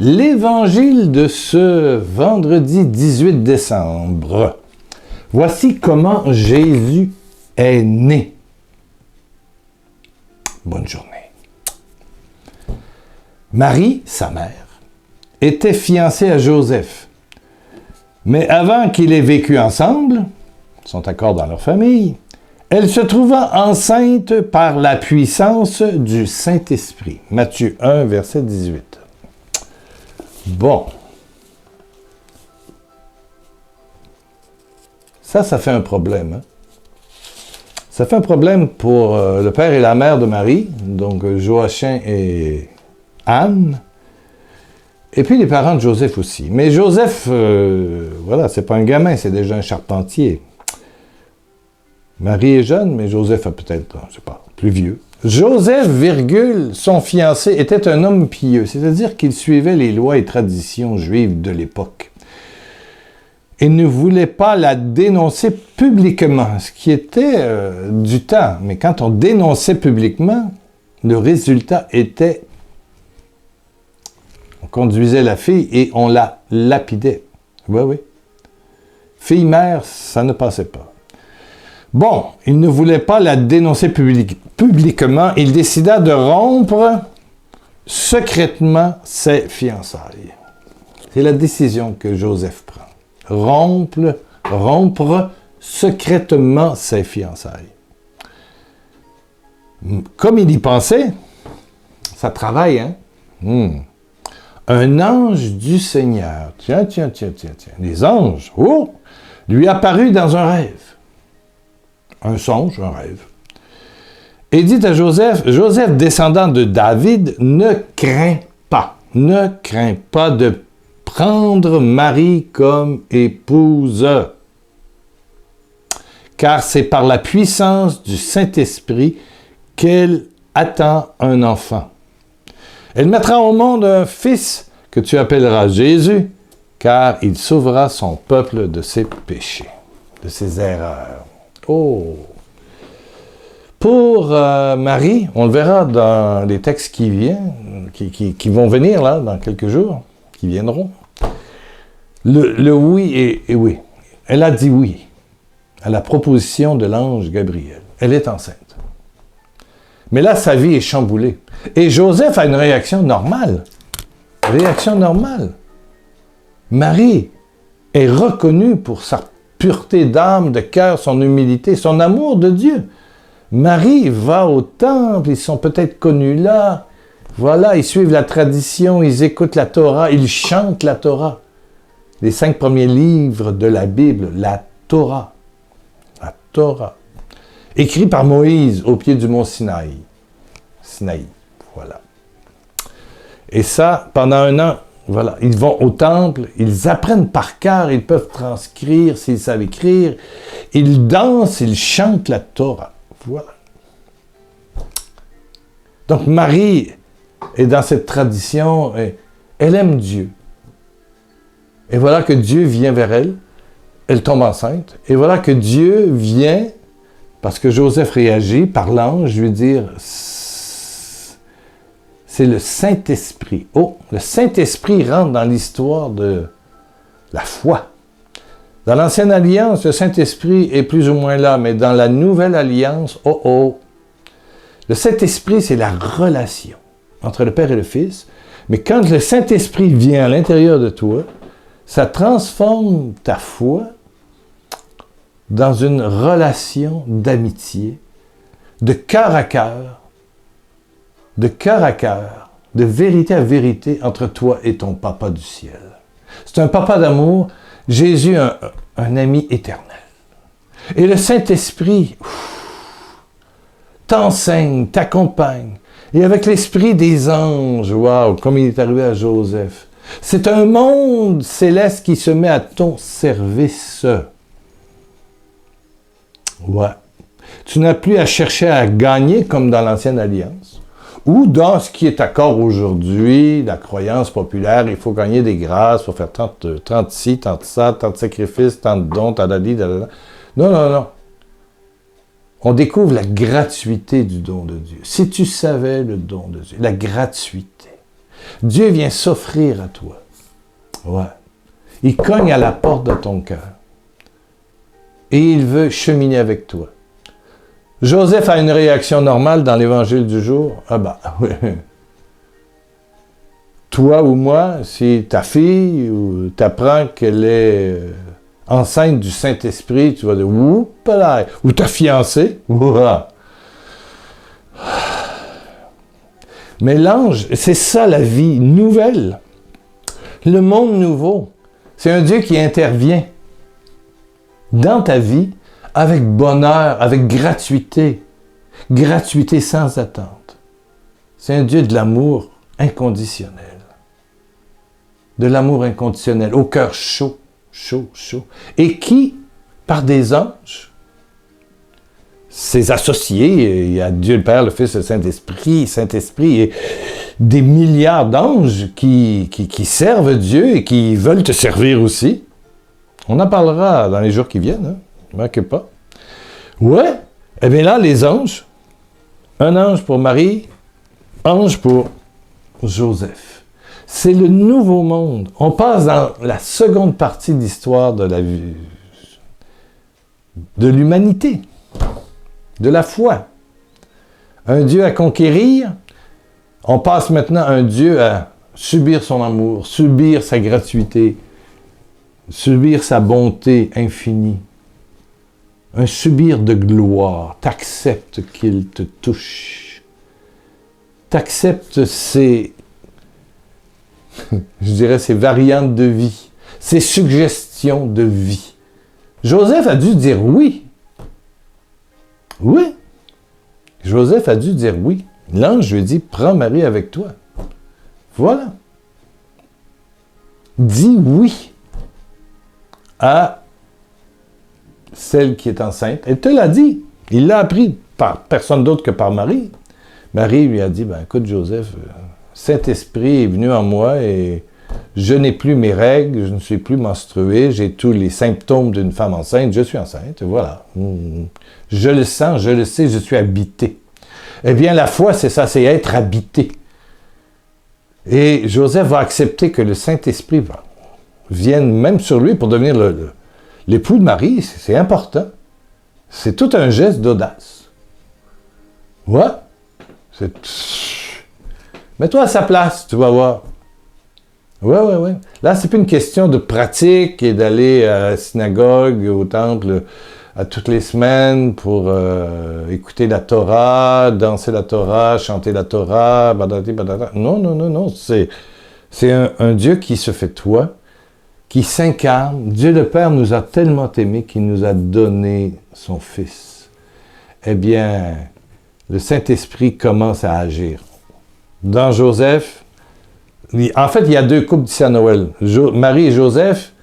L'évangile de ce vendredi 18 décembre. Voici comment Jésus est né. Bonne journée. Marie, sa mère, était fiancée à Joseph. Mais avant qu'ils aient vécu ensemble, ils sont d'accord dans leur famille, elle se trouva enceinte par la puissance du Saint-Esprit. Matthieu 1, verset 18. Bon. Ça fait un problème. Hein? Ça fait un problème pour le père et la mère de Marie, donc Joachim et Anne, et puis les parents de Joseph aussi. Mais Joseph, voilà, c'est pas un gamin, c'est déjà un charpentier. Marie est jeune, mais Joseph a peut-être, je sais pas, plus vieux. Joseph, son fiancé, était un homme pieux, c'est-à-dire qu'il suivait les lois et traditions juives de l'époque. Il ne voulait pas la dénoncer publiquement, ce qui était du temps. Mais quand on dénonçait publiquement, le résultat était, on conduisait la fille et on la lapidait. Oui, oui. Fille-mère, ça ne passait pas. Bon, il ne voulait pas la dénoncer publiquement. Il décida de rompre secrètement ses fiançailles. C'est la décision que Joseph prend. Rompre secrètement ses fiançailles. Comme il y pensait, ça travaille, hein? Un ange du Seigneur, tiens, les anges, lui apparut dans un rêve. Un songe, un rêve. Et dit à Joseph, Joseph, descendant de David, ne crains pas de prendre Marie comme épouse, car c'est par la puissance du Saint-Esprit qu'elle attend un enfant. Elle mettra au monde un fils que tu appelleras Jésus, car il sauvera son peuple de ses péchés, de ses erreurs. Oh! Pour Marie, on le verra dans les textes qui vont venir là, dans quelques jours, qui viendront. Le oui et oui. Elle a dit oui à la proposition de l'ange Gabriel. Elle est enceinte. Mais là, sa vie est chamboulée. Et Joseph a une réaction normale. Réaction normale. Marie est reconnue pour sa pureté d'âme, de cœur, son humilité, son amour de Dieu. Marie va au temple, ils sont peut-être connus là. Voilà, ils suivent la tradition, ils écoutent la Torah, ils chantent la Torah. Les 5 premiers livres de la Bible, la Torah. La Torah. Écrit par Moïse au pied du mont Sinaï. Sinaï, voilà. Et ça, pendant un an, voilà, ils vont au temple, ils apprennent par cœur, ils peuvent transcrire s'ils savent écrire, ils dansent, ils chantent la Torah. Voilà. Donc Marie est dans cette tradition, elle aime Dieu. Et voilà que Dieu vient vers elle, elle tombe enceinte, et voilà que Dieu vient, parce que Joseph réagit par l'ange, lui dire, c'est le Saint-Esprit. Oh, le Saint-Esprit rentre dans l'histoire de la foi. Dans l'Ancienne Alliance, le Saint-Esprit est plus ou moins là, mais dans la Nouvelle Alliance, le Saint-Esprit, c'est la relation entre le Père et le Fils. Mais quand le Saint-Esprit vient à l'intérieur de toi, ça transforme ta foi dans une relation d'amitié, de cœur à cœur, de vérité à vérité entre toi et ton Papa du ciel. C'est un Papa d'amour, Jésus, un ami éternel. Et le Saint-Esprit t'enseigne, t'accompagne. Et avec l'esprit des anges, waouh, comme il est arrivé à Joseph, c'est un monde céleste qui se met à ton service. Ouais. Tu n'as plus à chercher à gagner comme dans l'Ancienne Alliance. Ou dans ce qui est encore aujourd'hui, la croyance populaire, il faut gagner des grâces, il faut faire tant de ci, tant de ça, tant de sacrifices, tant de dons, tant d'ali, non, non, non. On découvre la gratuité du don de Dieu. Si tu savais le don de Dieu, la gratuité. Dieu vient s'offrir à toi. Ouais. Il cogne à la porte de ton cœur. Et il veut cheminer avec toi. Joseph a une réaction normale dans l'évangile du jour. Ah bah, oui. Toi ou moi, si ta fille ou t'apprends qu'elle est enceinte du Saint-Esprit, tu vas dire, oups-là, ou ta fiancée, ouah. Mais l'ange, c'est ça la vie nouvelle. Le monde nouveau, c'est un Dieu qui intervient dans ta vie avec bonheur, avec gratuité. Gratuité sans attente. C'est un Dieu de l'amour inconditionnel. De l'amour inconditionnel, au cœur chaud, chaud, chaud. Et qui, par des anges, ses associés, il y a Dieu le Père, le Fils, le Saint-Esprit, et des milliards d'anges qui servent Dieu et qui veulent te servir aussi. On en parlera dans les jours qui viennent, hein? Ne manquez pas. Ouais, eh bien là, les anges, un ange pour Marie, ange pour Joseph. C'est le nouveau monde. On passe dans la seconde partie de l'histoire de la vie, de l'humanité, de la foi. Un Dieu à conquérir, on passe maintenant un Dieu à subir son amour, subir sa gratuité, subir sa bonté infinie. Un subir de gloire. T'acceptes qu'il te touche. T'acceptes ses, je dirais, ses variantes de vie, ses suggestions de vie. Joseph a dû dire oui. Oui. Joseph a dû dire oui. L'ange lui dit, prends Marie avec toi. Voilà. Dis oui à celle qui est enceinte. Elle te l'a dit. Il l'a appris par personne d'autre que par Marie. Marie lui a dit, ben écoute Joseph, Saint-Esprit est venu en moi et je n'ai plus mes règles, je ne suis plus menstrué, j'ai tous les symptômes d'une femme enceinte, je suis enceinte, voilà. Je le sens, je le sais, je suis habité. Eh bien, la foi, c'est ça, c'est être habité. Et Joseph va accepter que le Saint-Esprit vienne même sur lui pour devenir l'époux de Marie, c'est important. C'est tout un geste d'audace. Ouais. Mets-toi à sa place, tu vas voir. Ouais. Là, c'est plus une question de pratique et d'aller à la synagogue, au temple, à toutes les semaines pour écouter la Torah, danser la Torah, chanter la Torah, badati, badata. Non. C'est un Dieu qui se fait toi, qui s'incarne. Dieu le Père nous a tellement aimés qu'il nous a donné son Fils. Eh bien, le Saint-Esprit commence à agir. Dans Joseph, en fait, il y a deux couples d'ici à Noël. Marie et Joseph,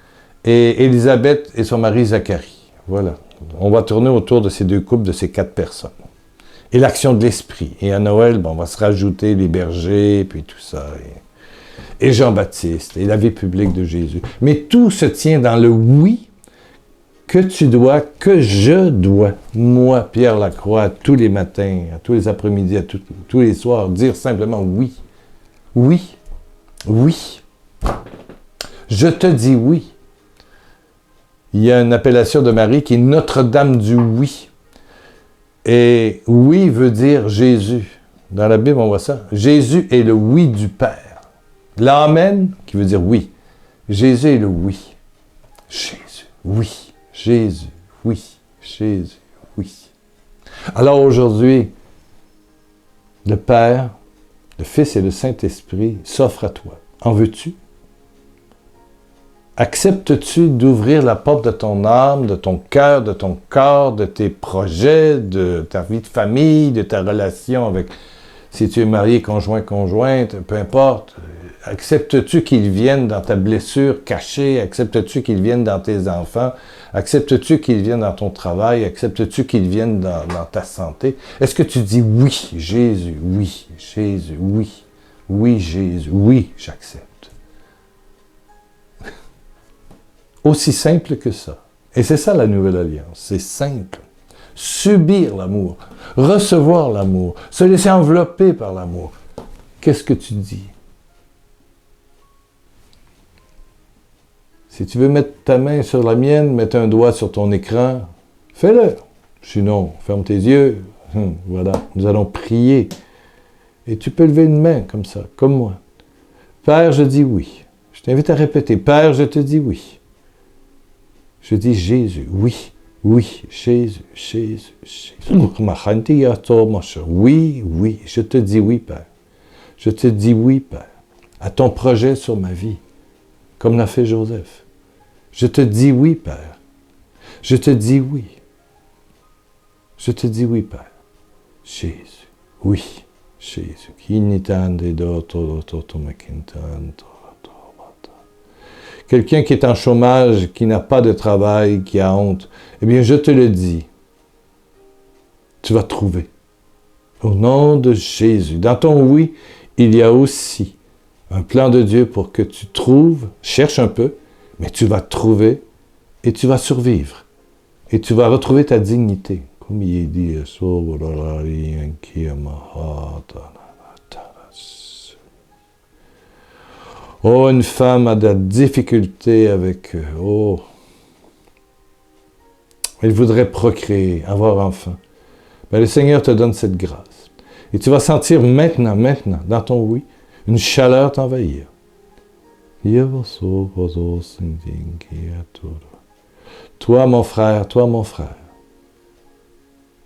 et Élisabeth et son mari Zacharie. Voilà. On va tourner autour de ces deux couples, de ces 4 personnes. Et l'action de l'Esprit. Et à Noël, on va se rajouter les bergers, puis tout ça. Et Jean-Baptiste, et la vie publique de Jésus. Mais tout se tient dans le oui que tu dois, que je dois, moi, Pierre Lacroix, tous les matins, tous les après-midi, tous les soirs, dire simplement oui. Oui. Oui. Je te dis oui. Il y a une appellation de Marie qui est Notre-Dame du oui. Et oui veut dire Jésus. Dans la Bible, on voit ça. Jésus est le oui du Père. L'Amen, qui veut dire oui. Jésus est le oui. Jésus, oui. Jésus, oui. Jésus, oui. Alors aujourd'hui, le Père, le Fils et le Saint-Esprit s'offrent à toi. En veux-tu? Acceptes-tu d'ouvrir la porte de ton âme, de ton cœur, de ton corps, de tes projets, de ta vie de famille, de ta relation avec, si tu es marié, conjoint, conjointe, peu importe. Acceptes-tu qu'ils viennent dans ta blessure cachée? Acceptes-tu qu'ils viennent dans tes enfants? Acceptes-tu qu'ils viennent dans ton travail? Acceptes-tu qu'ils viennent dans ta santé? Est-ce que tu dis oui, Jésus, oui, Jésus, oui, oui, Jésus, oui, j'accepte. Aussi simple que ça. Et c'est ça la nouvelle alliance. C'est simple. Subir l'amour, recevoir l'amour, se laisser envelopper par l'amour. Qu'est-ce que tu dis? Si tu veux mettre ta main sur la mienne, mettre un doigt sur ton écran, fais-le. Sinon, ferme tes yeux. Voilà, nous allons prier. Et tu peux lever une main comme ça, comme moi. Père, je dis oui. Je t'invite à répéter. Père, je te dis oui. Je dis Jésus, oui. Oui, Jésus, Jésus, Jésus. Oui, oui, je te dis oui, Père. Je te dis oui, Père, à ton projet sur ma vie, comme l'a fait Joseph. Je te dis oui, Père. Je te dis oui. Je te dis oui, Père. Jésus, oui, Jésus. Quelqu'un qui est en chômage, qui n'a pas de travail, qui a honte, eh bien, je te le dis, tu vas trouver. Au nom de Jésus. Dans ton oui, il y a aussi un plan de Dieu pour que tu trouves, cherche un peu, mais tu vas trouver et tu vas survivre. Et tu vas retrouver ta dignité. Comme il est dit, oh, une femme a de la difficulté avec... Oh, elle voudrait procréer, avoir enfant. Mais le Seigneur te donne cette grâce. Et tu vas sentir maintenant, dans ton oui, une chaleur t'envahir. Toi, mon frère,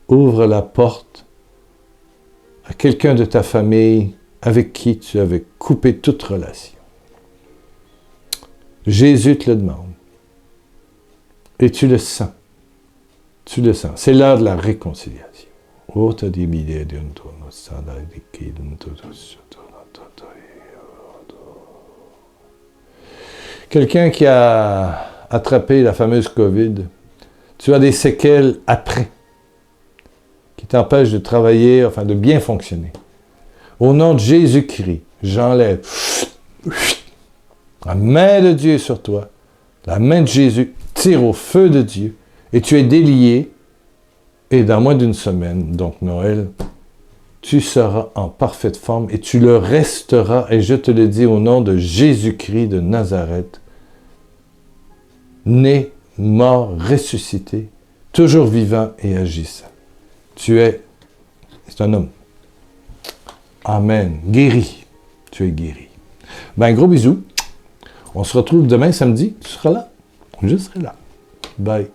ouvre la porte à quelqu'un de ta famille avec qui tu avais coupé toute relation. Jésus te le demande. Et tu le sens. Tu le sens. C'est l'heure de la réconciliation. Quelqu'un qui a attrapé la fameuse COVID, tu as des séquelles après, qui t'empêchent de travailler, enfin de bien fonctionner. Au nom de Jésus-Christ, j'enlève la main de Dieu sur toi, la main de Jésus tire au feu de Dieu, et tu es délié, et dans moins d'une semaine, donc Noël, tu seras en parfaite forme, et tu le resteras, et je te le dis au nom de Jésus-Christ de Nazareth, né, mort, ressuscité, toujours vivant et agissant. C'est un homme. Amen. Guéri. Tu es guéri. Ben, gros bisous. On se retrouve demain samedi. Tu seras là. Je serai là. Bye.